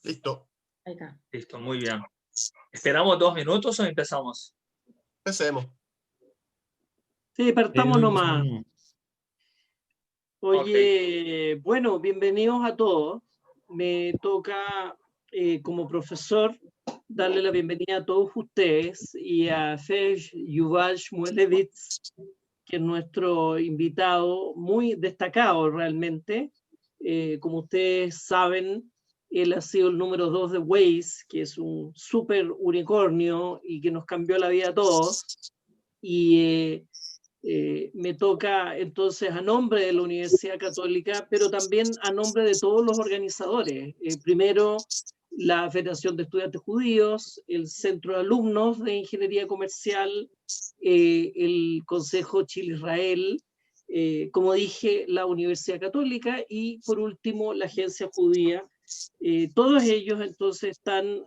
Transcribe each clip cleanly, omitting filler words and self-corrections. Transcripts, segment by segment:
Listo. Ahí está. Listo, muy bien. ¿Esperamos 2 minutos o empezamos? Empecemos. Sí, partamos nomás. Oye, Ok. bueno, bienvenidos a todos. Me toca, como profesor, darle la bienvenida a todos ustedes y a Fej Yuval Shmuelevitz, que es nuestro invitado muy destacado realmente. Como ustedes saben, él ha sido el número 2 de Waze, que es un súper unicornio y que nos cambió la vida a todos. Y me toca entonces a nombre de la Universidad Católica, pero también a nombre de todos los organizadores. Primero, la Federación de Estudiantes Judíos, el Centro de Alumnos de Ingeniería Comercial, el Consejo Chile-Israel, como dije, la Universidad Católica y por último la Agencia Judía. Todos ellos entonces están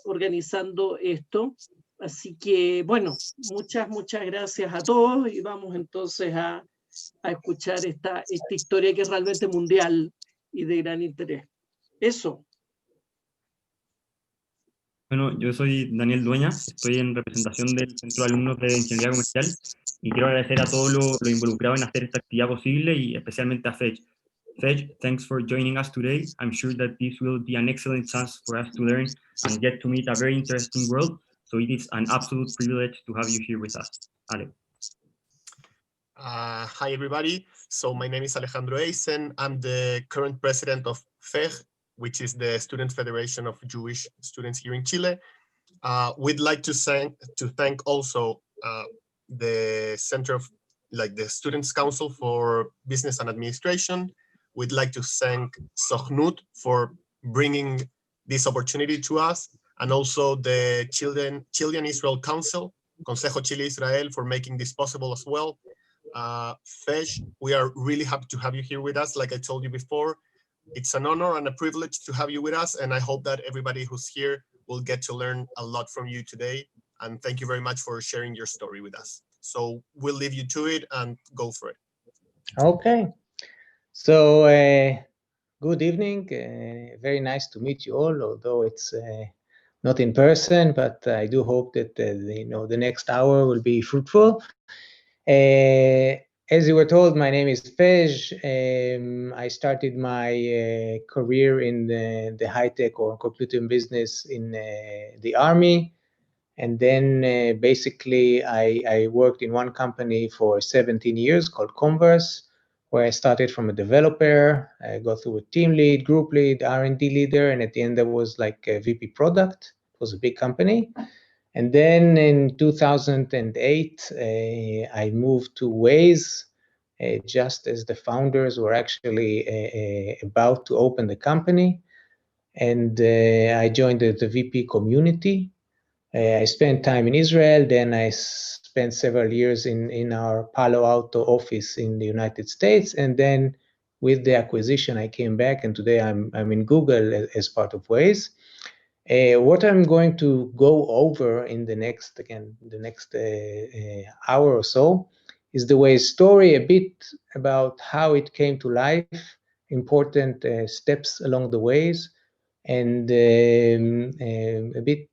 organizando esto. Así que, bueno, muchas gracias a todos y vamos entonces a escuchar esta historia que es realmente mundial y de gran interés. Eso. Bueno, yo soy Daniel Dueña, estoy en representación del Centro de Alumnos de Ingeniería Comercial y quiero agradecer a todos los involucrados en hacer esta actividad posible y especialmente a Fej. Fej, thanks for joining us today. I'm sure that this will be an excellent chance for us to learn and get to meet a very interesting world. So it is an absolute privilege to have you here with us. Ale. Hi, everybody. So my name is Alejandro Eisen. I'm the current president of FEG, which is the Student Federation of Jewish Students here in Chile. We'd like to thank also the Center of, the Students' Council for Business and Administration. We'd like to thank Sochnut for bringing this opportunity to us, and also the Chilean Israel Council, Consejo Chile-Israel, for making this possible as well. Fej, we are really happy to have you here with us. Like I told you before, it's an honor and a privilege to have you with us, and I hope that everybody who's here will get to learn a lot from you today. And thank you very much for sharing your story with us. So we'll leave you to it and go for it. Okay. So good evening. Very nice to meet you all, although it's not in person, but I do hope that the next hour will be fruitful. As you were told, my name is Fej. I started my career in the high-tech or computing business in the Army. And then basically I worked in one company for 17 years called Converse, where I started from a developer. I got through a team lead, group lead, R&D leader, and at the end there was like a VP product. It was a big company. And then in 2008, I moved to Waze, just as the founders were actually about to open the company. And I joined the VP community. I spent time in Israel, then I spent several years in our Palo Alto office in the United States, and then with the acquisition, I came back, and today I'm in Google as part of Waze. What I'm going to go over in the next hour or so is the Waze story, a bit about how it came to life, important steps along the ways, and a bit,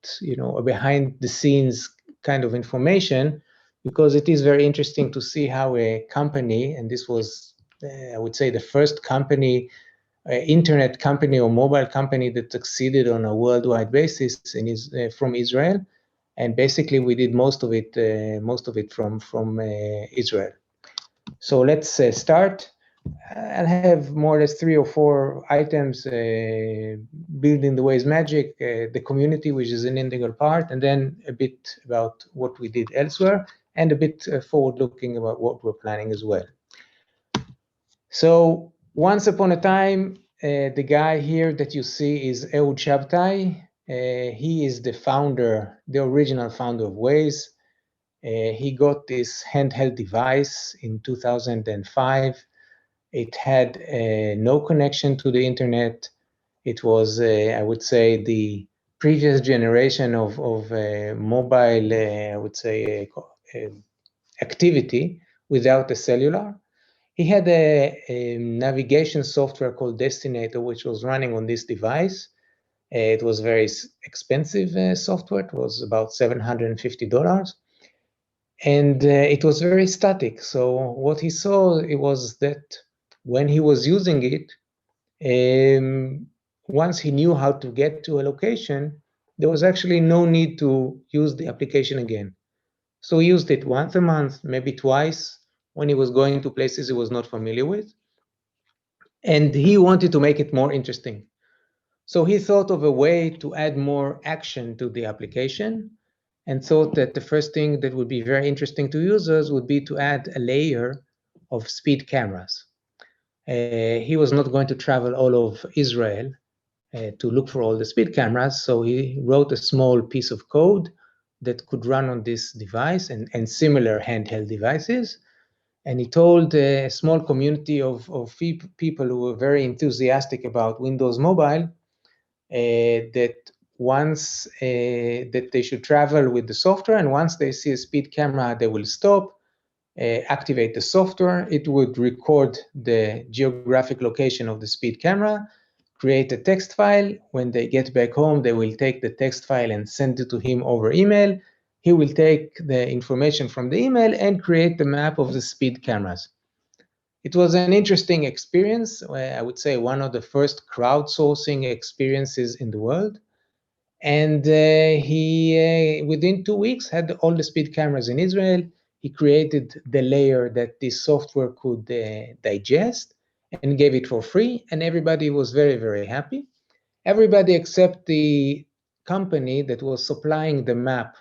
behind the scenes kind of information, because it is very interesting to see how a company, and this was, I would say, the first company, internet company or mobile company that succeeded on a worldwide basis from Israel, and basically we did most of it from Israel. So let's start. I'll have more or less 3 or 4 items building the Waze magic, the community, which is an integral part, and then a bit about what we did elsewhere, and a bit forward-looking about what we're planning as well. So once upon a time, the guy here that you see is Ehud Shabtai. He is the founder, the original founder of Waze. He got this handheld device in 2005. It had no connection to the internet. It was, I would say, the previous generation of mobile, I would say, activity without the cellular. He had a navigation software called Destinator, which was running on this device. It was very expensive software. It was about $750. And it was very static. So what he saw, it was that when he was using it, once he knew how to get to a location, there was actually no need to use the application again. So he used it once a month, maybe twice, when he was going to places he was not familiar with. And he wanted to make it more interesting. So he thought of a way to add more action to the application, and thought that the first thing that would be very interesting to users would be to add a layer of speed cameras. He was not going to travel all over Israel to look for all the speed cameras, so he wrote a small piece of code that could run on this device and similar handheld devices. And he told a small community of people who were very enthusiastic about Windows Mobile that once that they should travel with the software, and once they see a speed camera, they will stop, activate the software. It would record the geographic location of the speed camera, create a text file. When they get back home, they will take the text file and send it to him over email. He will take the information from the email and create the map of the speed cameras. It was an interesting experience. I would say one of the first crowdsourcing experiences in the world. And he, within 2 weeks, had all the speed cameras in Israel. He created the layer that this software could digest and gave it for free. And everybody was very, very happy. Everybody except the company that was supplying the map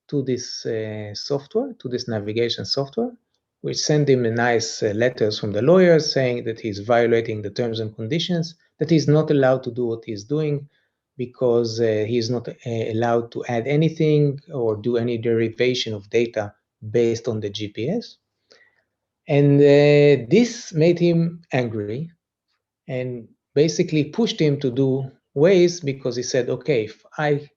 to this software, to this navigation software, which sent him a nice letters from the lawyers saying that he's violating the terms and conditions, that he's not allowed to do what he's doing because he's not allowed to add anything or do any derivation of data based on the GPS. And this made him angry and basically pushed him to do Waze, because he said, okay, if I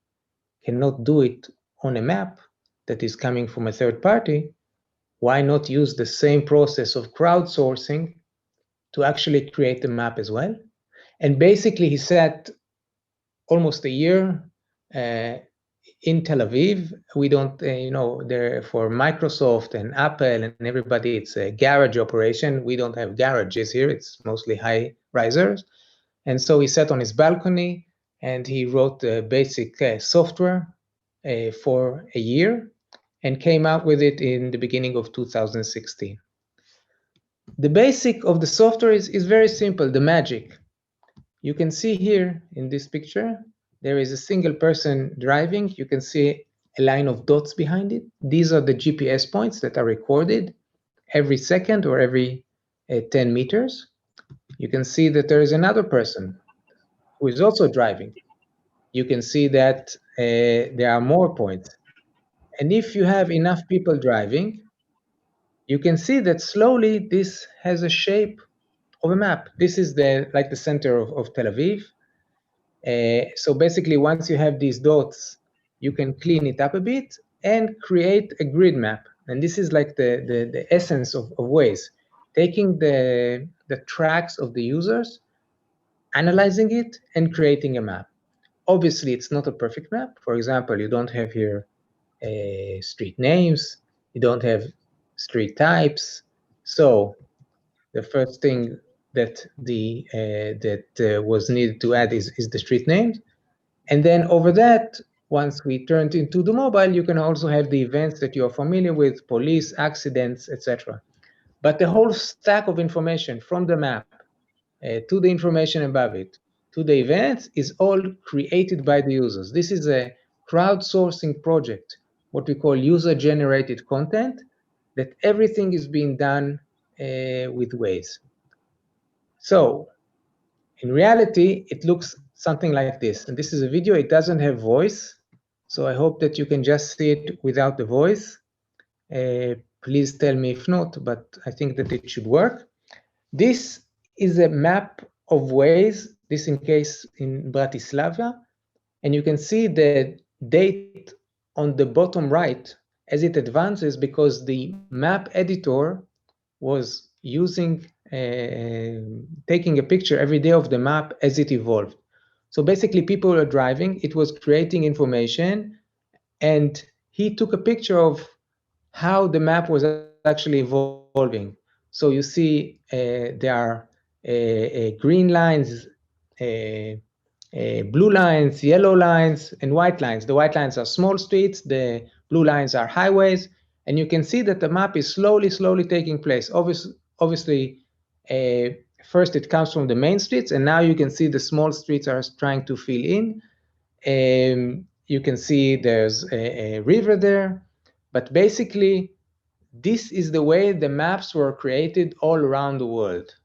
cannot do it on a map that is coming from a third party, why not use the same process of crowdsourcing to actually create the map as well? And basically he sat almost a year in Tel Aviv. We don't, there for Microsoft and Apple and everybody, it's a garage operation. We don't have garages here. It's mostly high risers. And so he sat on his balcony and he wrote the basic software for a year and came out with it in the beginning of 2016. The basic of the software is very simple, the magic. You can see here in this picture, there is a single person driving. You can see a line of dots behind it. These are the GPS points that are recorded every second or every 10 meters. You can see that there is another person who is also driving. You can see that there are more points. And if you have enough people driving, you can see that slowly this has a shape of a map. This is like the center of Tel Aviv. So basically, once you have these dots, you can clean it up a bit and create a grid map. And this is like the essence of Waze, taking the tracks of the users, analyzing it, and creating a map. Obviously, it's not a perfect map. For example, you don't have here street names, you don't have street types. So the first thing that was needed to add is the street names. And then over that, once we turned into the mobile, you can also have the events that you're familiar with, police, accidents, etc. But the whole stack of information from the map to the information above it, to the events, is all created by the users. This is a crowdsourcing project, what we call user-generated content, that everything is being done with Waze. So in reality, it looks something like this. And this is a video. It doesn't have voice. So I hope that you can just see it without the voice. Please tell me if not, but I think that it should work. This is a map of Waze, this in case in Bratislava. And you can see the date on the bottom right as it advances, because the map editor was using taking a picture every day of the map as it evolved. So basically people were driving, it was creating information, and he took a picture of how the map was actually evolving. So you see there are green lines, blue lines, yellow lines, and white lines. The white lines are small streets, the blue lines are highways, and you can see that the map is slowly taking place. Obviously, first it comes from the main streets, and now you can see the small streets are trying to fill in. You can see there's a river there, but basically, this is the way the maps were created all around the world.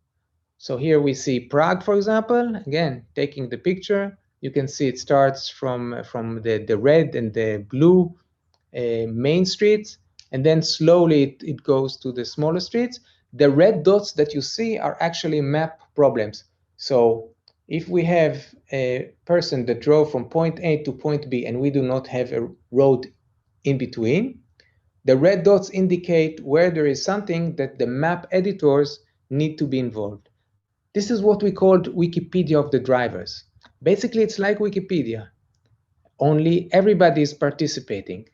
So here we see Prague, for example, again, taking the picture. You can see it starts from the red and the blue main streets, and then slowly it goes to the smaller streets. The red dots that you see are actually map problems. So if we have a person that drove from point A to point B and we do not have a road in between, the red dots indicate where there is something that the map editors need to be involved. This is what we called Wikipedia of the drivers. Basically, it's like Wikipedia, only everybody is participating.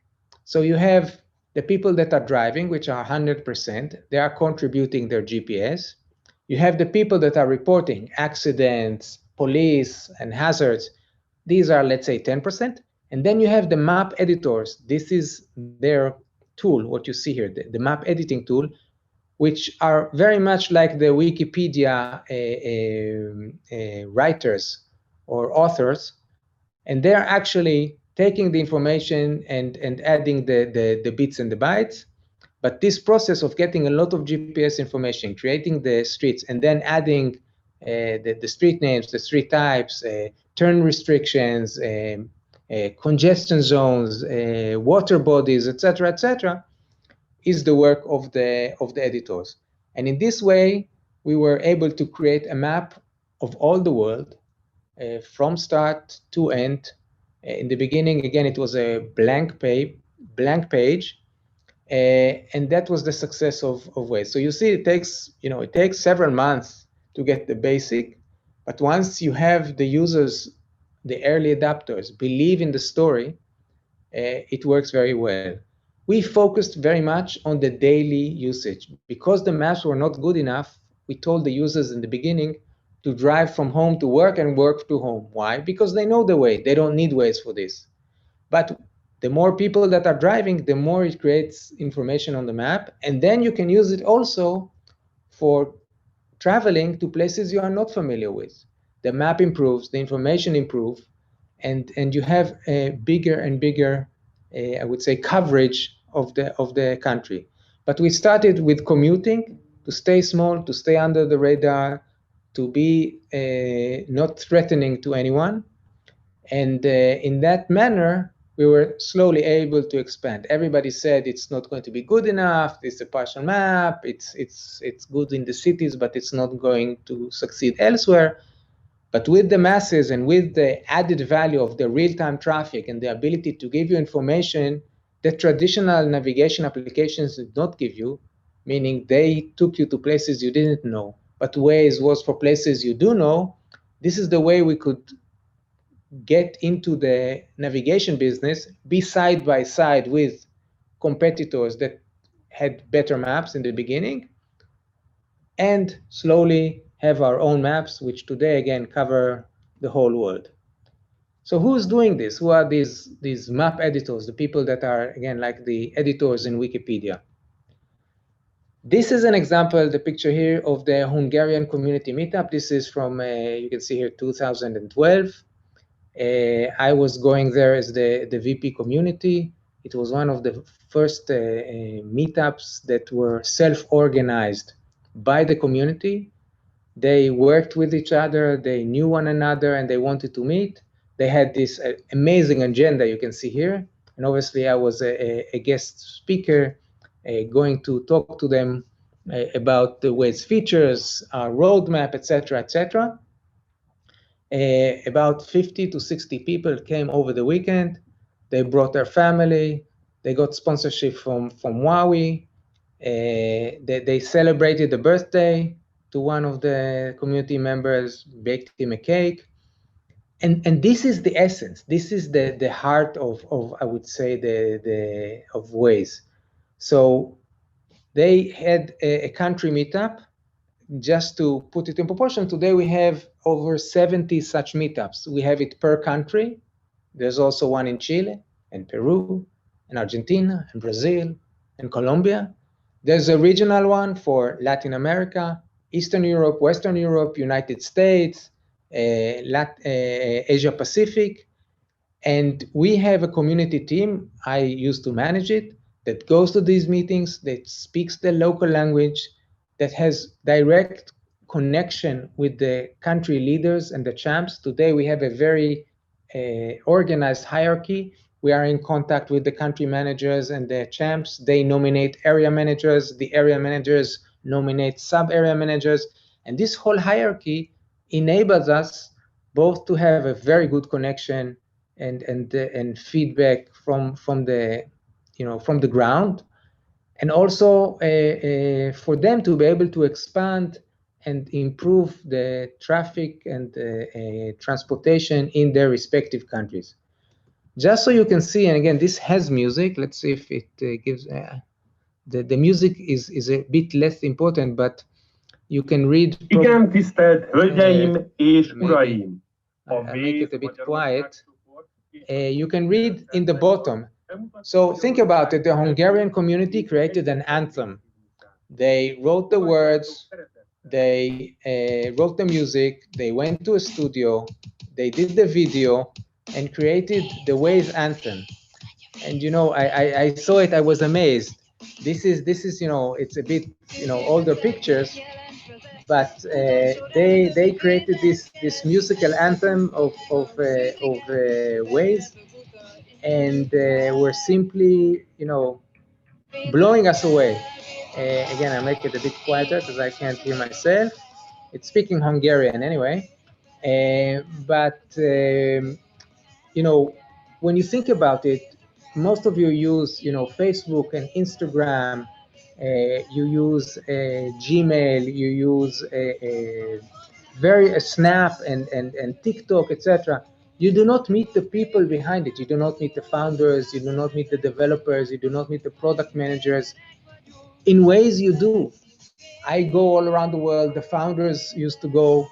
So you have the people that are driving, which are 100%, they are contributing their GPS. You have the people that are reporting accidents, police, and hazards. These are, let's say, 10%. And then you have the map editors. This is their tool, what you see here, the map editing tool, which are very much like the Wikipedia writers or authors. And they're actually taking the information and adding the bits and the bytes. But this process of getting a lot of GPS information, creating the streets, and then adding the street names, the street types, turn restrictions, congestion zones, water bodies, etc., is the work of the editors. And in this way, we were able to create a map of all the world from start to end. In the beginning, again, it was a blank page, and that was the success of Waze. So you see, it takes several months to get the basic, but once you have the users, the early adopters, believe in the story, it works very well. We focused very much on the daily usage. Because the maps were not good enough, we told the users in the beginning to drive from home to work and work to home. Why? Because they know the way. They don't need Waze for this. But the more people that are driving, the more it creates information on the map. And then you can use it also for traveling to places you are not familiar with. The map improves, the information improves, and you have a bigger and bigger, I would say, coverage of the country. But we started with commuting, to stay small, to stay under the radar, to be not threatening to anyone. And in that manner, we were slowly able to expand. Everybody said it's not going to be good enough. It's a partial map. It's good in the cities, but it's not going to succeed elsewhere. But with the masses and with the added value of the real-time traffic and the ability to give you information that traditional navigation applications did not give you, meaning they took you to places you didn't know, but Waze was for places you do know, this is the way we could get into the navigation business, be side by side with competitors that had better maps in the beginning, and slowly have our own maps, which today, again, cover the whole world. So who's doing this? Who are these map editors, the people that are, again, like the editors in Wikipedia? This is an example, the picture here, of the Hungarian community meetup. This is from, you can see here, 2012. I was going there as the VP community. It was one of the first meetups that were self-organized by the community. They worked with each other, they knew one another, and they wanted to meet. They had this amazing agenda you can see here. And obviously I was a guest speaker going to talk to them about the Waze features, our roadmap, etc., etc. About 50 to 60 people came over the weekend. They brought their family. They got sponsorship from Huawei. They celebrated the birthday to one of the community members, baked him a cake. And this is the essence. This is the heart of I would say of Waze. So they had a country meetup. Just to put it in proportion, today we have over 70 such meetups. We have it per country. There's also one in Chile and Peru and Argentina and Brazil and Colombia. There's a regional one for Latin America, Eastern Europe, Western Europe, United States, Asia Pacific. And we have a community team, I used to manage it, that goes to these meetings, that speaks the local language, that has direct connection with the country leaders and the champs. Today we have a very organized hierarchy. We are in contact with the country managers and the champs. They nominate area managers. The area managers nominate sub-area managers. And this whole hierarchy enables us both to have a very good connection and feedback from the ground, and also for them to be able to expand and improve the traffic and transportation in their respective countries. Just so you can see, and again, this has music. Let's see if it gives. The music is a bit less important, but you can read. Igen, tisztelt Hölgyeim és Uraim! I'll make it a bit quiet. You can read in the bottom. So think about it. The Hungarian community created an anthem. They wrote the words, they wrote the music, they went to a studio, they did the video, and created the Waze Anthem. And I saw it, I was amazed. This is it's a bit older pictures, but they created this musical anthem of Waze, and were simply blowing us away. Again, I make it a bit quieter because I can't hear myself. It's speaking Hungarian anyway, but when you think about it, most of you use Facebook and Instagram. You use Gmail, you use Snap and TikTok, etc. You do not meet the people behind it. You do not meet the founders. You do not meet the developers. You do not meet the product managers. In Waze, you do. I go all around the world. The founders used to go.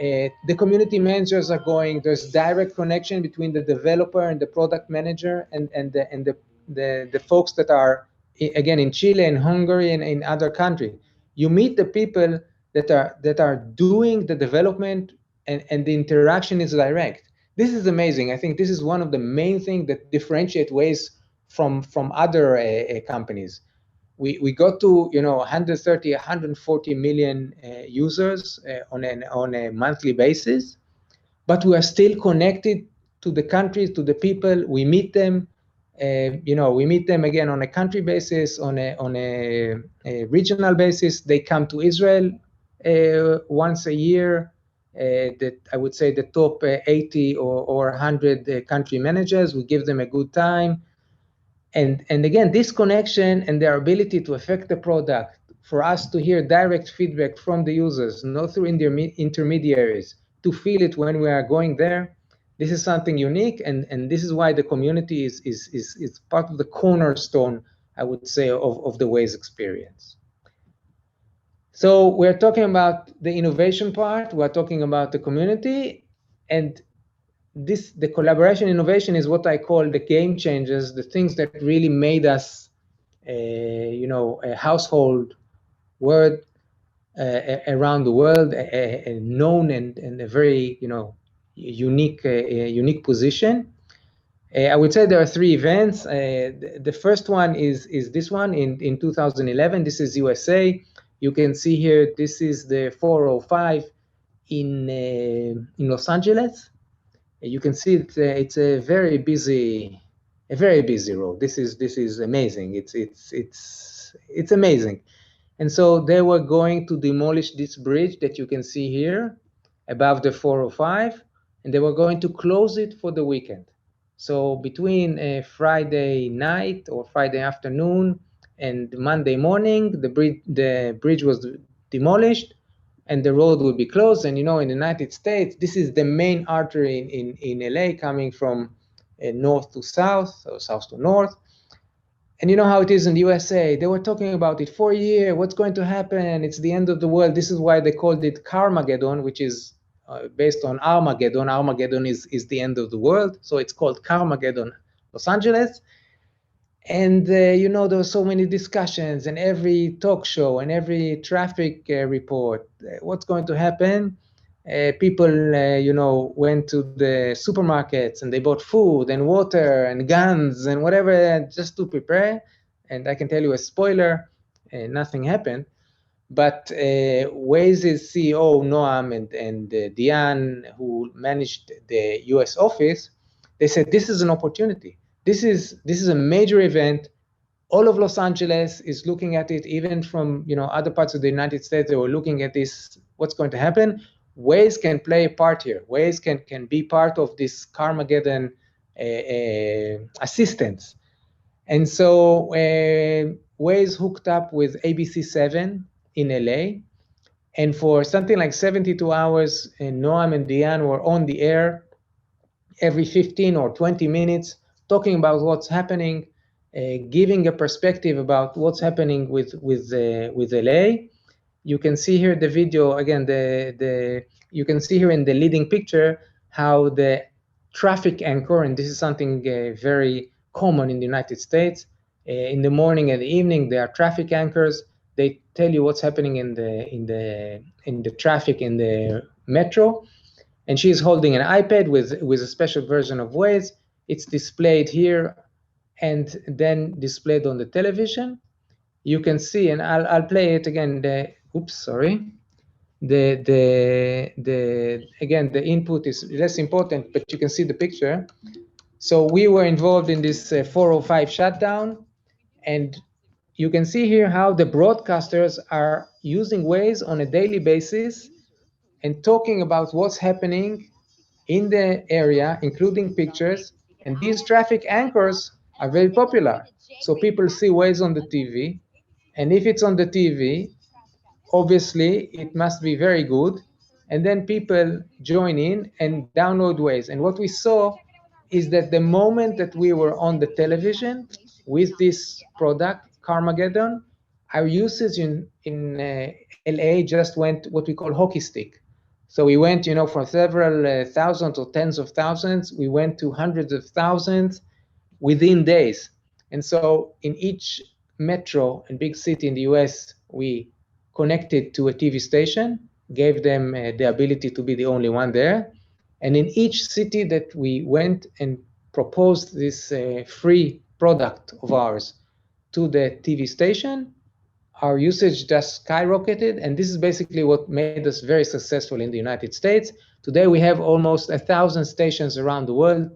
The community managers are going. There's direct connection between the developer and the product manager and the folks that are, again, in Chile and Hungary and in other countries. You meet the people that are doing the development, and the interaction is direct. This is amazing. I think this is one of the main things that differentiate Waze from other companies. We got to 130, 140 million users on a monthly basis, but we are still connected to the countries, to the people. We meet them. We meet them again on a country basis, on a regional basis. They come to Israel once a year. That I would say the top 80 or 100 country managers. We give them a good time. And again, this connection and their ability to affect the product, for us to hear direct feedback from the users, not through intermediaries, to feel it when we are going there, this is something unique. And this is why the community is part of the cornerstone, I would say, of the Waze experience. So we're talking about the innovation part, we're talking about the community, and the collaboration innovation is what I call the game changers, the things that really made us, a household word around the world, known and a very, unique position. I would say there are three events. The first one is this one in 2011. This is USA. You can see here, this is the 405 in Los Angeles. You can see it's a very busy road. This is amazing. It's amazing. And so they were going to demolish this bridge that you can see here above the 405, and they were going to close it for the weekend. So between Friday night or Friday afternoon and Monday morning, the bridge was demolished, and the road will be closed. And in the United States, this is the main artery in LA, coming from north to south, or south to north. And you know how it is in the USA. They were talking about it for a year. What's going to happen? It's the end of the world. This is why they called it Carmageddon, which is based on Armageddon. Armageddon is the end of the world. So it's called Carmageddon, Los Angeles. And, there were so many discussions, and every talk show and every traffic report, what's going to happen? People, went to the supermarkets and they bought food and water and guns and whatever just to prepare. And I can tell you a spoiler, nothing happened. But Waze's CEO, Noam, and Diane, who managed the US office, they said, this is an opportunity. This is a major event. All of Los Angeles is looking at it, even from other parts of the United States. They were looking at this, what's going to happen. Waze can play a part here. Waze can be part of this Carmageddon assistance. And so Waze hooked up with ABC7 in LA. And for something like 72 hours, Noam and Diane were on the air every 15 or 20 minutes, talking about what's happening, giving a perspective about what's happening with LA. You can see here the video again. You can see here in the leading picture how the traffic anchor, and this is something very common in the United States. In the morning and the evening, there are traffic anchors. They tell you what's happening in the traffic in the metro. And she's holding an iPad with a special version of Waze. It's displayed here and then displayed on the television. You can see, and I'll play it again. Again, the input is less important, but you can see the picture. So we were involved in this 405 shutdown, and you can see here how the broadcasters are using Waze on a daily basis and talking about what's happening in the area, including pictures. And these traffic anchors are very popular. So people see Waze on the TV, and if it's on the TV, obviously it must be very good. And then people join in and download Waze. And what we saw is that the moment that we were on the television with this product, Carmageddon, our usage in LA just went what we call hockey stick. So we went, from several thousands or tens of thousands, we went to hundreds of thousands within days. And so in each metro and big city in the US, we connected to a TV station, gave them the ability to be the only one there. And in each city that we went and proposed this free product of ours to the TV station, our usage just skyrocketed. And this is basically what made us very successful in the United States. Today, we have almost 1,000 stations around the world,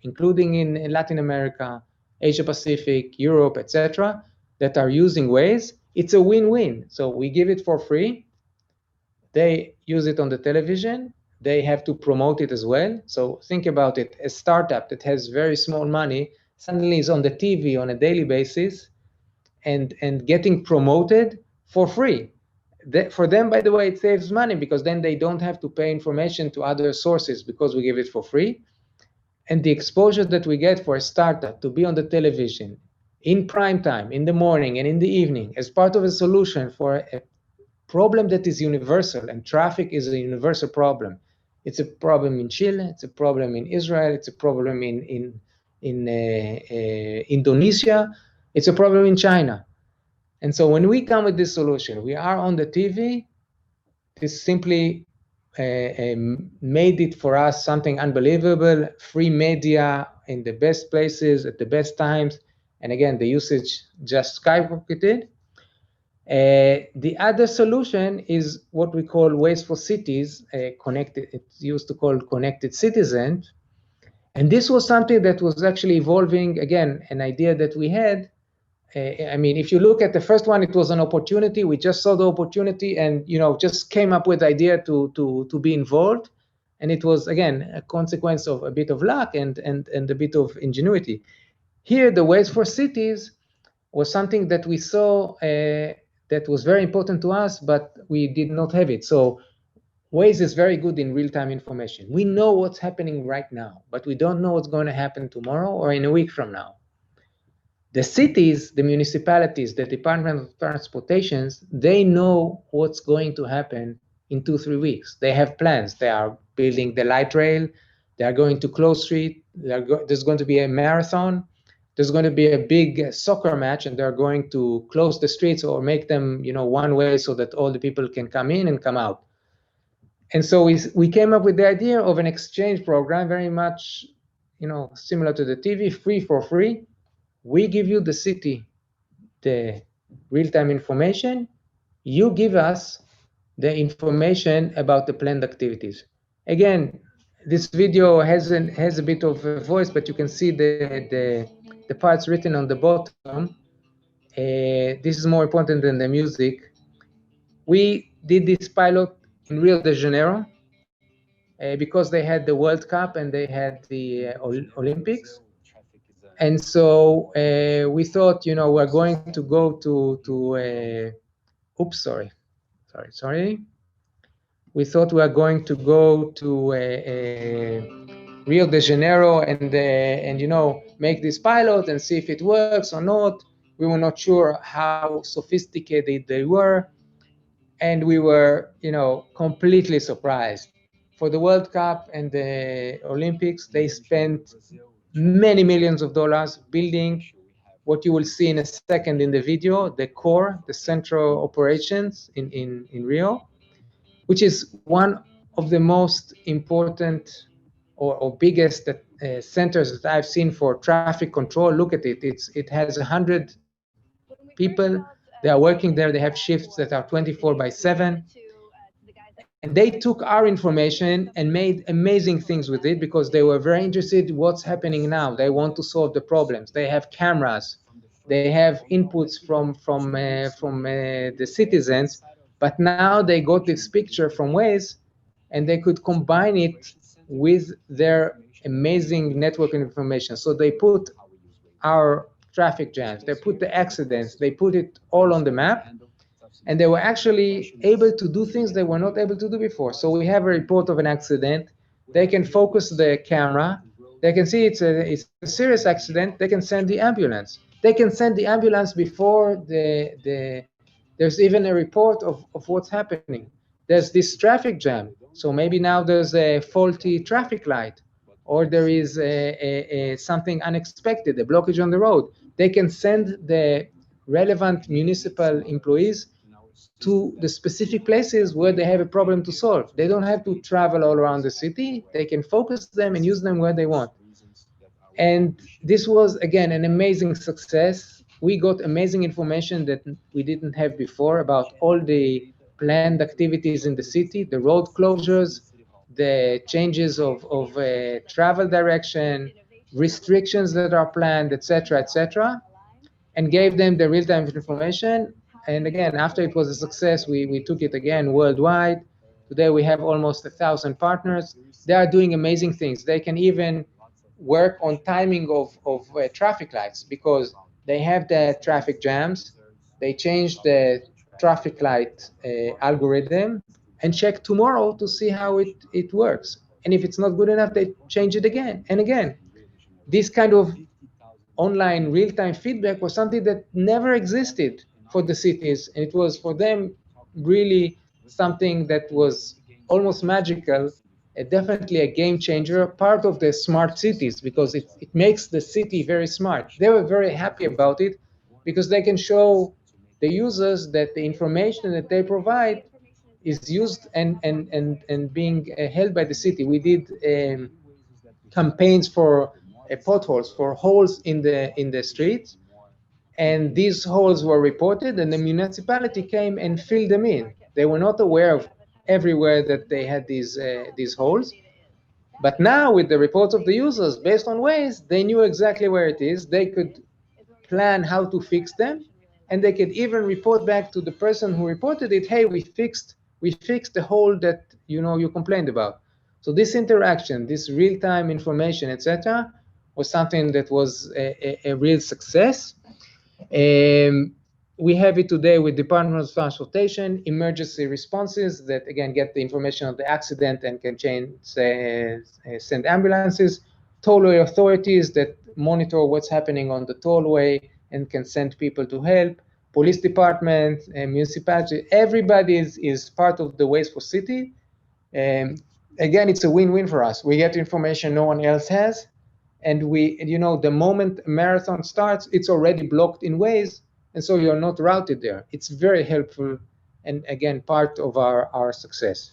including in Latin America, Asia Pacific, Europe, etc., that are using Waze. It's a win-win. So we give it for free. They use it on the television. They have to promote it as well. So think about it. A startup that has very small money suddenly is on the TV on a daily basis and getting promoted for free. For them, by the way, it saves money because then they don't have to pay information to other sources because we give it for free. And the exposure that we get for a startup to be on the television in prime time, in the morning and in the evening, as part of a solution for a problem that is universal, and traffic is a universal problem. It's a problem in Chile, it's a problem in Israel, it's a problem in Indonesia, it's a problem in China. And so when we come with this solution, we are on the TV. This simply made it for us something unbelievable. Free media in the best places at the best times. And again, the usage just skyrocketed. The other solution is what we call Waze for Cities, connected. It's used to call Connected Citizen. And this was something that was actually evolving, again, an idea that we had. I mean, if you look at the first one, it was an opportunity. We just saw the opportunity and, just came up with the idea to be involved. And it was, again, a consequence of a bit of luck and a bit of ingenuity. Here, the Waze for Cities was something that we saw that was very important to us, but we did not have it. So Waze is very good in real-time information. We know what's happening right now, but we don't know what's going to happen tomorrow or in a week from now. The cities, the municipalities, the Department of Transportations, they know what's going to happen in 2-3 weeks. They have plans. They are building the light rail. They are going to close street. There's going to be a marathon. There's going to be a big soccer match, and they're going to close the streets or make them, one way so that all the people can come in and come out. And so we came up with the idea of an exchange program, very much, similar to the TV, free for free. We give you the city, the real-time information. You give us the information about the planned activities. Again, this video has a bit of a voice, but you can see the parts written on the bottom. This is more important than the music. We did this pilot in Rio de Janeiro because they had the World Cup and they had the Olympics. And so we thought, we're going to go to oops, sorry. We thought we were going to go to Rio de Janeiro and make this pilot and see if it works or not. We were not sure how sophisticated they were, and we were, completely surprised. For the World Cup and the Olympics, they spent many millions of dollars building what you will see in a second in the video, the core, the central operations in Rio, which is one of the most important or biggest centers that I've seen for traffic control. Look at it. It has 100 people. They are working there. They have shifts that are 24/7. And they took our information and made amazing things with it because they were very interested in what's happening now. They want to solve the problems. They have cameras. They have inputs from the citizens. But now they got this picture from Waze, and they could combine it with their amazing network information. So they put our traffic jams, they put the accidents, they put it all on the map. And they were actually able to do things they were not able to do before. So we have a report of an accident. They can focus the camera. They can see it's a serious accident. They can send the ambulance. They can send the ambulance before there's even a report of what's happening. There's this traffic jam. So maybe now there's a faulty traffic light, or there is something unexpected, a blockage on the road. They can send the relevant municipal employees to the specific places where they have a problem to solve. They don't have to travel all around the city. They can focus them and use them where they want. And this was, again, an amazing success. We got amazing information that we didn't have before about all the planned activities in the city, the road closures, the changes of travel direction, restrictions that are planned, etc., and gave them the real-time information. And again, after it was a success, we took it again worldwide. Today we have almost 1,000 partners. They are doing amazing things. They can even work on timing of traffic lights because they have the traffic jams. They change the traffic light algorithm and check tomorrow to see how it works. And if it's not good enough, they change it again and again. This kind of online real-time feedback was something that never existed for the cities. And it was for them really something that was almost magical, definitely a game changer, part of the smart cities, because it makes the city very smart. They were very happy about it because they can show the users that the information that they provide is used and being held by the city. We did campaigns for potholes, for holes in the streets, and these holes were reported, and the municipality came and filled them in. They were not aware of everywhere that they had these holes, but now with the reports of the users based on Waze, they knew exactly where it is. They could plan how to fix them, and they could even report back to the person who reported it, hey, we fixed the hole that you complained about. So this interaction, this real-time information, etc., was something that was a real success. We have it today with Department of Transportation, emergency responses that, again, get the information of the accident and can send ambulances, tollway authorities that monitor what's happening on the tollway and can send people to help, police department, municipality, everybody is part of the Waze for City. Again, it's a win-win for us. We get information no one else has, and the moment a marathon starts, it's already blocked in Waze, and so you're not routed there. It's very helpful, and again, part of our success.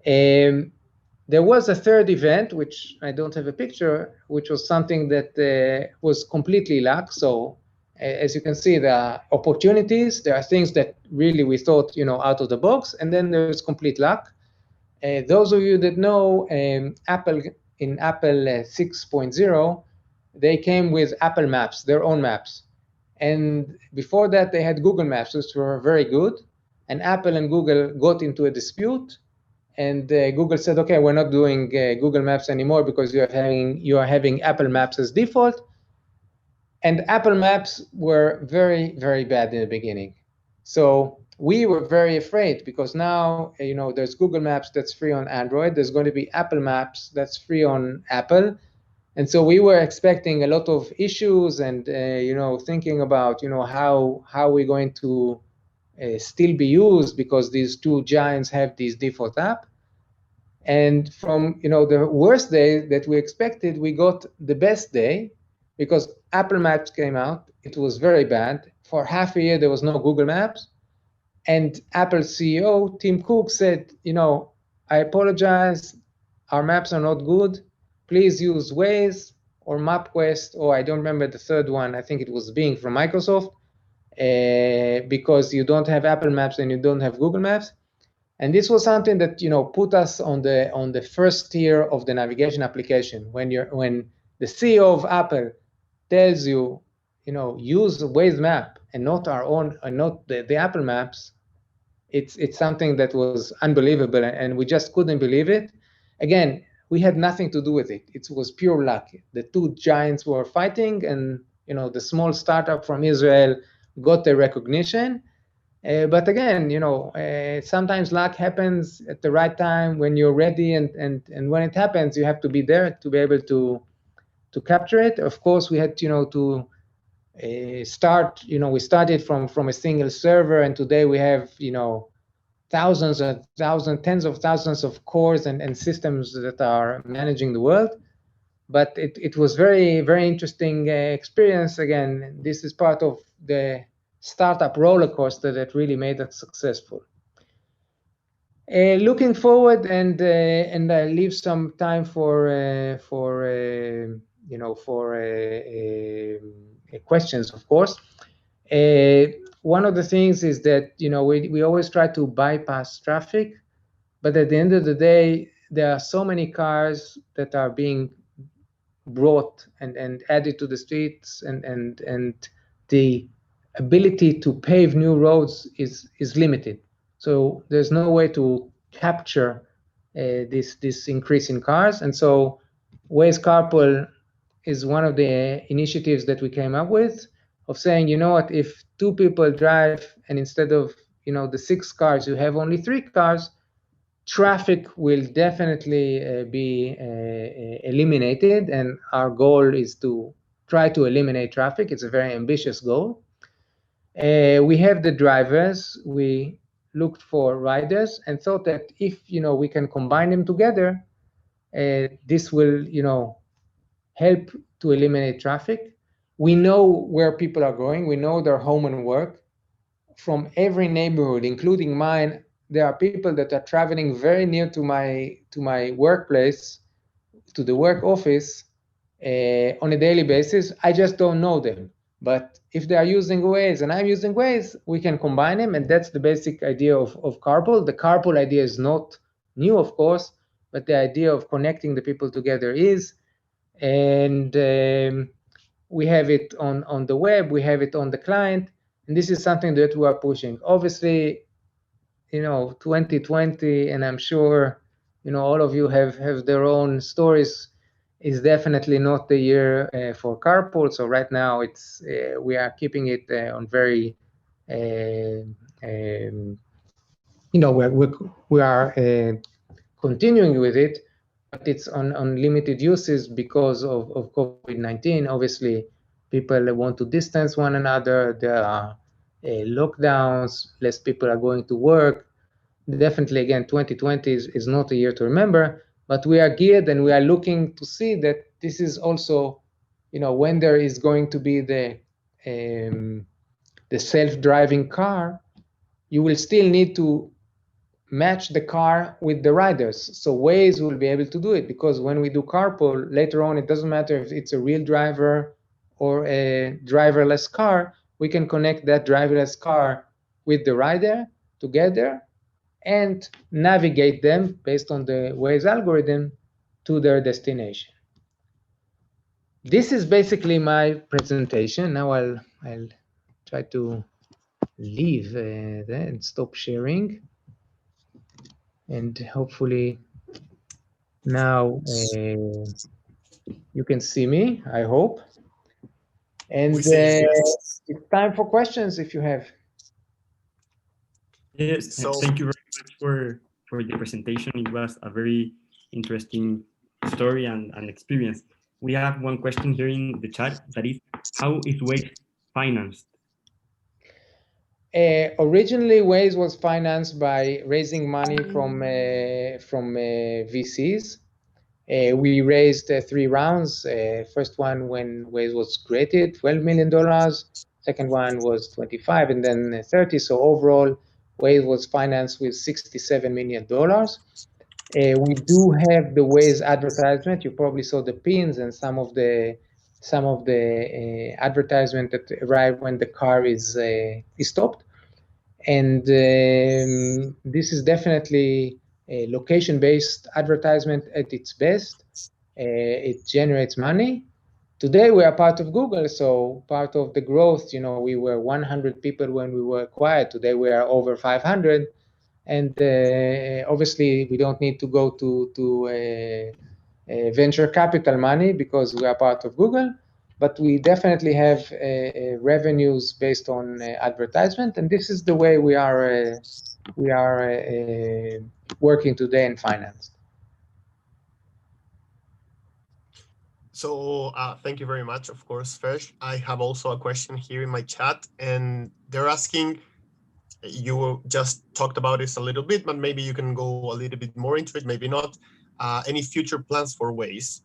There was a third event, which I don't have a picture, which was something that was completely luck. So as you can see, there are opportunities. There are things that really we thought, out of the box, and then there's complete luck. Those of you that know Apple, in Apple 6.0, they came with Apple Maps, their own maps. And before that, they had Google Maps, which were very good. And Apple and Google got into a dispute. And Google said, okay, we're not doing Google Maps anymore because you are having Apple Maps as default. And Apple Maps were very, very bad in the beginning. So we were very afraid because now, there's Google Maps that's free on Android. There's going to be Apple Maps that's free on Apple. And so we were expecting a lot of issues and, thinking about, how we're going to still be used because these two giants have these default app. And from, the worst day that we expected, we got the best day because Apple Maps came out. It was very bad. For half a year, there was no Google Maps. And Apple CEO, Tim Cook, said, I apologize. Our maps are not good. Please use Waze or MapQuest, or I don't remember the third one. I think it was Bing from Microsoft, because you don't have Apple Maps and you don't have Google Maps. And this was something that put us on the first tier of the navigation application. When the CEO of Apple tells you, use Waze map and not our own, and not the Apple Maps, it's something that was unbelievable, and we just couldn't believe it. Again, we had nothing to do with it. It was pure luck. The two giants were fighting, and the small startup from Israel got the recognition. But again, sometimes luck happens at the right time when you're ready, and when it happens, you have to be there to be able to capture it. Of course, we had to start. We started from a single server, and today we have thousands and thousands, tens of thousands of cores and systems that are managing the world. But it was very, very interesting experience. Again, this is part of the startup roller coaster that really made us successful. Looking forward, and I leave some time for questions, of course. One of the things is that we always try to bypass traffic, but at the end of the day, there are so many cars that are being brought and added to the streets, and the ability to pave new roads is limited. So there's no way to capture this increase in cars. And so Waze Carpool is one of the initiatives that we came up with, of saying, if two people drive, and instead of the 6 cars, you have only 3 cars, traffic will definitely be eliminated. And our goal is to try to eliminate traffic. It's a very ambitious goal. We have the drivers. We looked for riders and thought that if we can combine them together, this will help to eliminate traffic. We know where people are going. We know their home and work. From every neighborhood, including mine, there are people that are traveling very near to my workplace, to the work office, on a daily basis. I just don't know them. But if they are using Waze and I'm using Waze, we can combine them, and that's the basic idea of Carpool. The Carpool idea is not new, of course, but the idea of connecting the people together is. And we have it on the web, we have it on the client, and this is something that we are pushing. Obviously, 2020, and I'm sure all of you have their own stories, is definitely not the year for Carpool. So right now we are keeping it on very You know, we are continuing with it, but it's on limited uses because of COVID-19. Obviously, people want to distance one another. There are lockdowns, less people are going to work. Definitely, again, 2020 is not a year to remember, but we are geared and we are looking to see that this is also, you know, when there is going to be the self-driving car, you will still need to match the car with the riders. So Waze will be able to do it, because when we do carpool later on, it doesn't matter if it's a real driver or a driverless car, we can connect that driverless car with the rider together and navigate them based on the Waze algorithm to their destination. This is basically my presentation. Now I'll try to leave there and stop sharing. And hopefully now you can see me, I hope. And yes. it's time for questions if you have. Yes, So- thank you very much for the presentation. It was a very interesting story and experience. We have one question here in the chat, that is, how is Waze financed? Originally, Waze was financed by raising money from VCs. We raised 3 rounds. First one when Waze was created, $12 million. Second one was 25, and then 30. So overall, Waze was financed with $67 million. We do have the Waze advertisement. You probably saw the pins and some of the advertisement that arrive when the car is stopped. And this is definitely a location-based advertisement at its best. It generates money. Today we are part of Google, so part of the growth, you know, we were 100 people when we were acquired. Today we are over 500, and obviously we don't need to go to venture capital money because we are part of Google. But we definitely have revenues based on advertisement, and this is the way we are working today in finance. So thank you very much, of course, Fesh. I have also a question here in my chat, and they're asking, you just talked about this a little bit, but maybe you can go a little bit more into it, maybe not. Any future plans for Waze?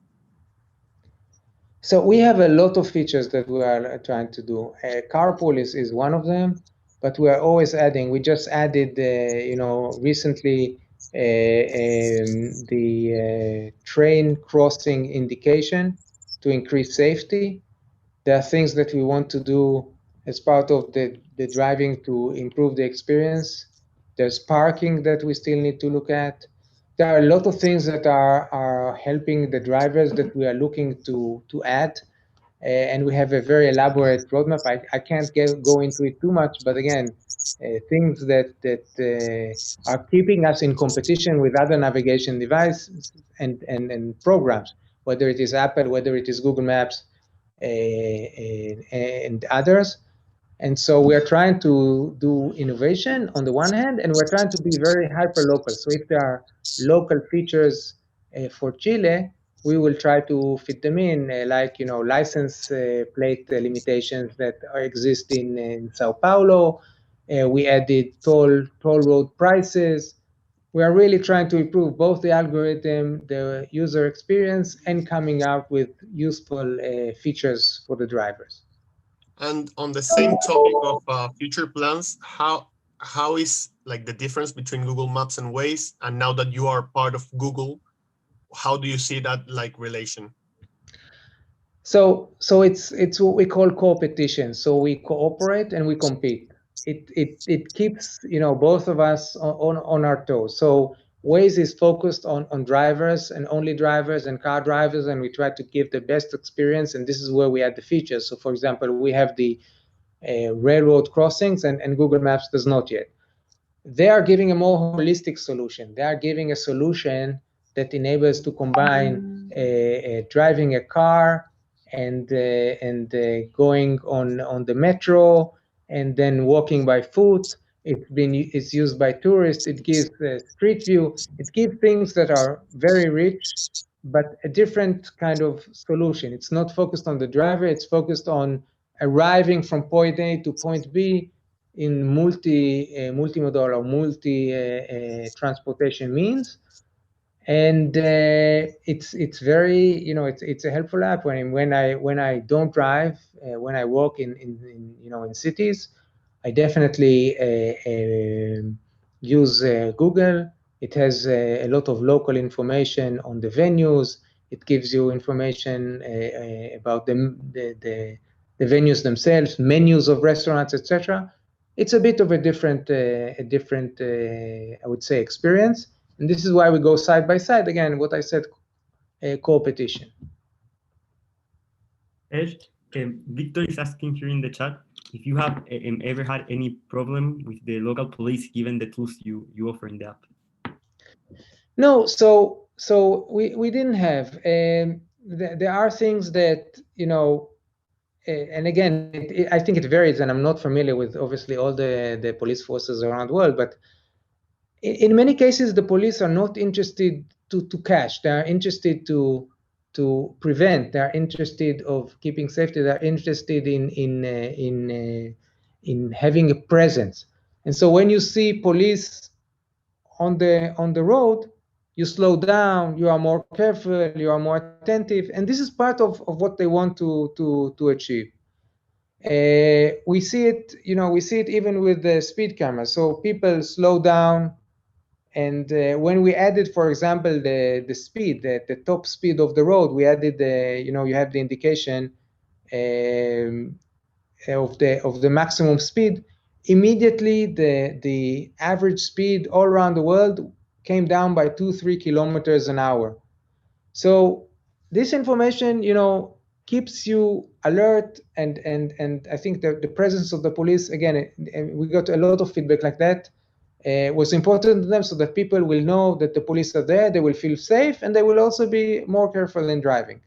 So we have a lot of features that we are trying to do. Carpool is one of them, but we are always adding. We just added, you know, recently the train crossing indication to increase safety. There are things that we want to do as part of the driving to improve the experience. There's parking that we still need to look at. There are a lot of things that are helping the drivers that we are looking to add, and we have a very elaborate roadmap. I can't go into it too much, but again, things that are keeping us in competition with other navigation devices and programs, whether it is Apple, whether it is Google Maps, and others. And so we are trying to do innovation on the one hand, and we're trying to be very hyper-local. So if there are local features for Chile, we will try to fit them in, like, you know, license plate limitations that exist in Sao Paulo. We added toll road prices. We are really trying to improve both the algorithm, the user experience, and coming out with useful features for the drivers. And on the same topic of future plans, how is like the difference between Google Maps and Waze? And now that you are part of Google, how do you see that like relation? So it's what we call competition. So we cooperate and we compete. It keeps, you know, both of us on our toes. So Waze is focused on drivers and only drivers and car drivers, and we try to give the best experience. And this is where we add the features. So for example, we have the railroad crossings, and Google Maps does not yet. They are giving a more holistic solution. They are giving a solution that enables to combine driving a car and going on the metro and then walking by foot. It's used by tourists. It gives street view. It gives things that are very rich, but a different kind of solution. It's not focused on the driver. It's focused on arriving from point A to point B in multimodal or transportation means. And it's very, it's a helpful app when I don't drive, when I walk in cities. I definitely use Google. It has a lot of local information on the venues. It gives you information about the venues themselves, menus of restaurants, etc. It's a bit of a different, I would say, experience. And this is why we go side by side. Again, what I said, co-petition. Victor is asking here in the chat if you have ever had any problem with the local police given the tools you offer in the app. No, so we didn't have. There are things that, and again, I think it varies, and I'm not familiar with obviously all the police forces around the world, but in many cases, the police are not interested to catch. They are interested to prevent. They are interested of keeping safety. They are interested in having a presence. And so when you see police on the road, you slow down. You are more careful. You are more attentive. And this is part of what they want to achieve. We see it. We see it even with the speed camera. So people slow down. And when we added, for example, the speed, the top speed of the road, we added you have the indication of the maximum speed. Immediately, the average speed all around the world came down by 2-3 kilometers an hour. So this information, keeps you alert, and I think the presence of the police, again, we got a lot of feedback like that. Was important to them so that people will know that the police are there, they will feel safe, and they will also be more careful in driving.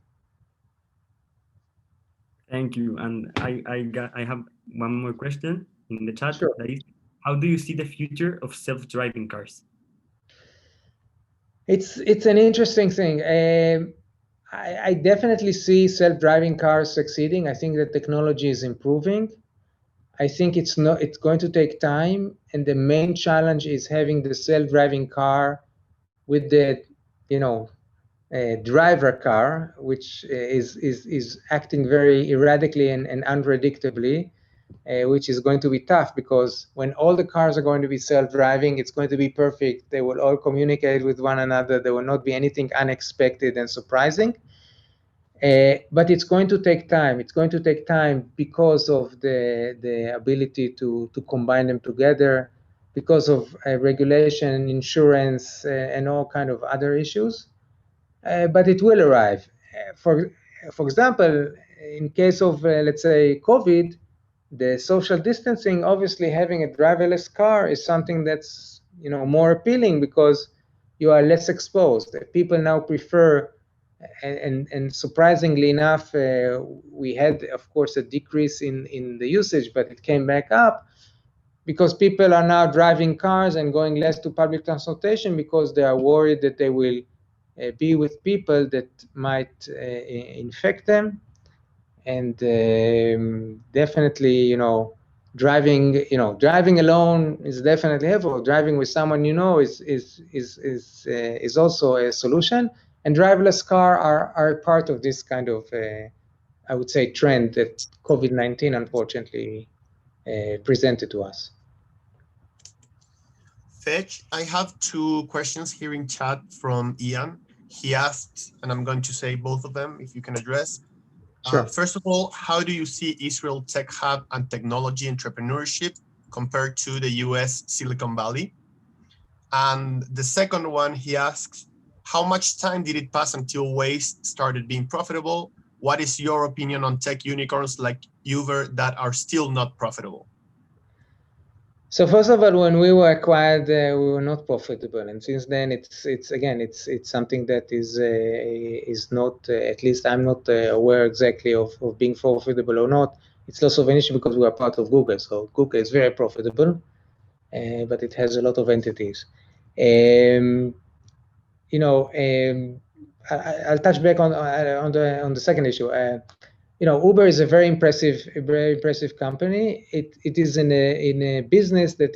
Thank you. And I have one more question in the chat. Sure. That is, how do you see the future of self-driving cars? It's an interesting thing. I definitely see self-driving cars succeeding. I think that technology is improving. I think it's going to take time, and the main challenge is having the self-driving car with the, driver car, which is acting very erratically and unpredictably, which is going to be tough, because when all the cars are going to be self-driving, it's going to be perfect. They will all communicate with one another. There will not be anything unexpected and surprising. But it's going to take time. It's going to take time because of the ability to combine them together, because of regulation, insurance, and all kind of other issues. But it will arrive. For example, in case of, let's say, COVID, the social distancing, obviously having a driverless car is something that's, more appealing because you are less exposed. People now prefer, and surprisingly enough, we had, of course, a decrease in the usage, but it came back up because people are now driving cars and going less to public transportation because they are worried that they will be with people that might infect them. And definitely, driving alone is definitely helpful. Driving with someone is also a solution. And driverless car are part of this kind of, I would say, trend that COVID-19 unfortunately presented to us. Fetch, I have two questions here in chat from Ian. He asked, and I'm going to say both of them if you can address. Sure. First of all, how do you see Israel Tech Hub and technology entrepreneurship compared to the US Silicon Valley? And the second one, he asks, how much time did it pass until Waze started being profitable? What is your opinion on tech unicorns like Uber that are still not profitable? So first of all, when we were acquired, we were not profitable, and since then, it's something that is not, at least I'm not aware exactly of being profitable or not. It's loss of ownership because we are part of Google. So Google is very profitable, but it has a lot of entities. I'll touch back on the second issue. Uber is a very impressive company. It is in a business that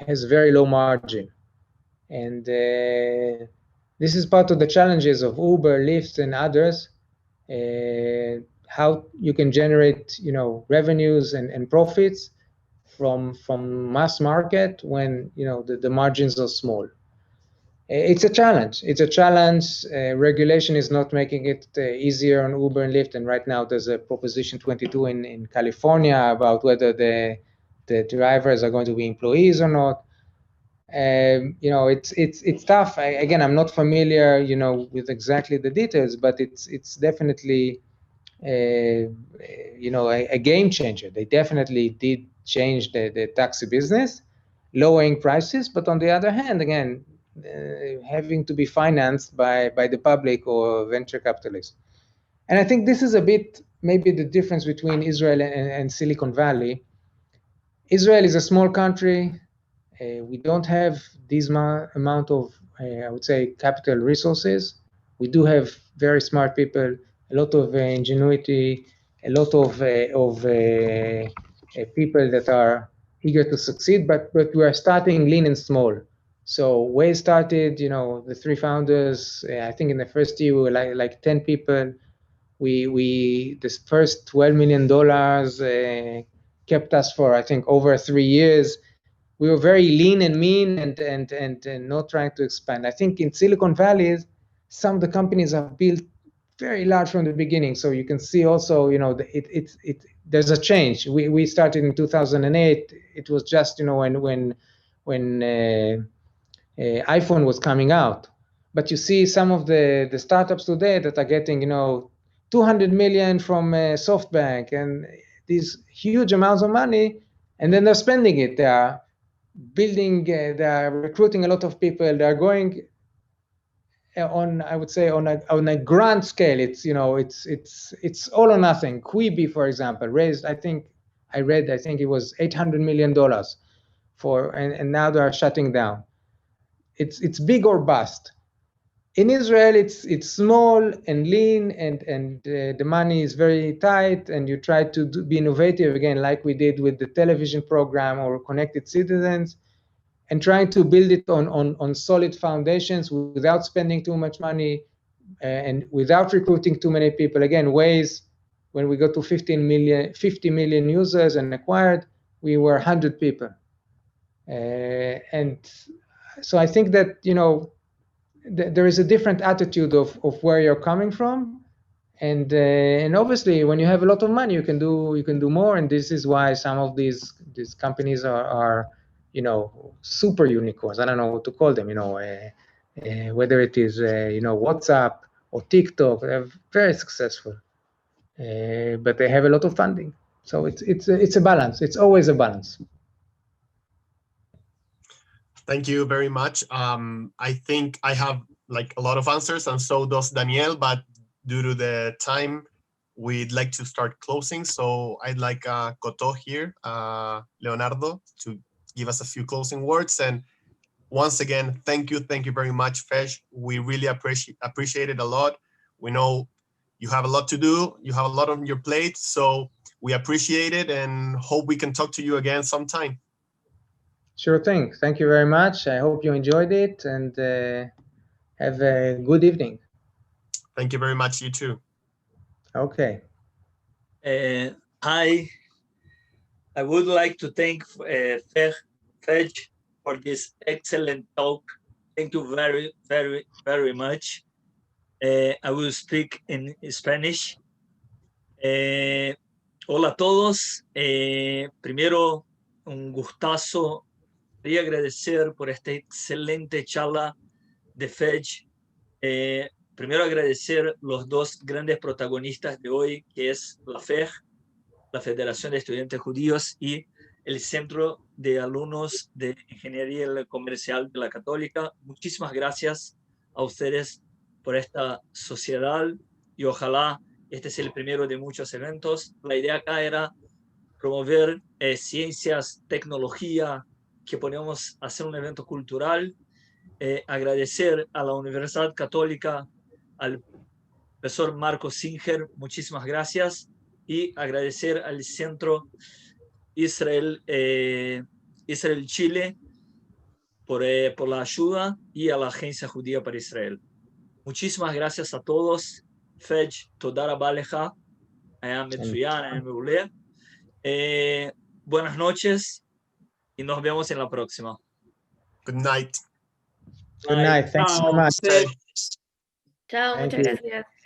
has very low margin, and this is part of the challenges of Uber, Lyft, and others. How you can generate revenues and profits from mass market when the margins are small. It's a challenge. Regulation is not making it easier on Uber and Lyft. And right now there's a Proposition 22 in California about whether the drivers are going to be employees or not. It's tough. Again, I'm not familiar, with exactly the details, but it's definitely a game changer. They definitely did change the taxi business, lowering prices, but on the other hand, again, having to be financed by the public or venture capitalists. And I think this is a bit maybe the difference between Israel and Silicon Valley. Israel is a small country. We don't have this amount of, I would say, capital resources. We do have very smart people, a lot of ingenuity, a lot of people that are eager to succeed, but we are starting lean and small. So Waze started, the three founders, I think in the first year we were like 10 people. This first $12 million kept us for, I think, over 3 years. We were very lean and mean and not trying to expand. I think in Silicon Valley, some of the companies are built very large from the beginning. So you can see also, there's a change. We started in 2008. It was just, when iPhone was coming out. But you see some of the startups today that are getting, 200 million from SoftBank and these huge amounts of money, and then they're spending it. They are building, they are recruiting a lot of people. They are going on, I would say, on a grand scale. It's it's all or nothing. Quibi, for example, raised, I think it was $800 million and now they are shutting down. It's big or bust. In Israel, it's small and lean, and the money is very tight, and you try to be innovative again, like we did with the television program or Connected Citizens, and trying to build it on solid foundations without spending too much money and without recruiting too many people. Again, Waze, when we got to 50 million users and acquired, we were 100 people. And so I think that, there is a different attitude of where you're coming from, and obviously when you have a lot of money, you can do more, and this is why some of these companies are super unicorns. I don't know what to call them. Whether it is WhatsApp or TikTok, they're very successful, but they have a lot of funding. So it's a balance. It's always a balance. Thank you very much. I think I have like a lot of answers, and so does Daniel, but due to the time, we'd like to start closing. So I'd like Koto here, Leonardo, to give us a few closing words. And once again, thank you very much, Fesh. We really appreciate it a lot. We know you have a lot to do. You have a lot on your plate, so we appreciate it and hope we can talk to you again sometime. Sure thing. Thank you very much. I hope you enjoyed it, and have a good evening. Thank you very much. You too. Okay. I would like to thank Fesh for this excellent talk. Thank you very, very, very much. I will speak in Spanish. Hola a todos. Primero, un gustazo. Quería agradecer por esta excelente charla de Fesh. Primero agradecer los dos grandes protagonistas de hoy, que es la FEJ, la Federación de Estudiantes Judíos, y el Centro de Alumnos de Ingeniería Comercial de la Católica. Muchísimas gracias a ustedes por esta sociedad y ojalá Este es el primero de muchos eventos. La idea acá era promover ciencias, tecnología, que podemos hacer un evento cultural. Agradecer a la Universidad Católica, al profesor Marco Singer, muchísimas gracias. Y agradecer al Centro Israel Chile por la ayuda y a la Agencia Judía para Israel. Muchísimas gracias a todos. Fej, toda rabá lecha. Buenas noches y nos vemos en la próxima. Good night. Good night. Thanks so much. Chao. Chao, Thank muchas you. gracias.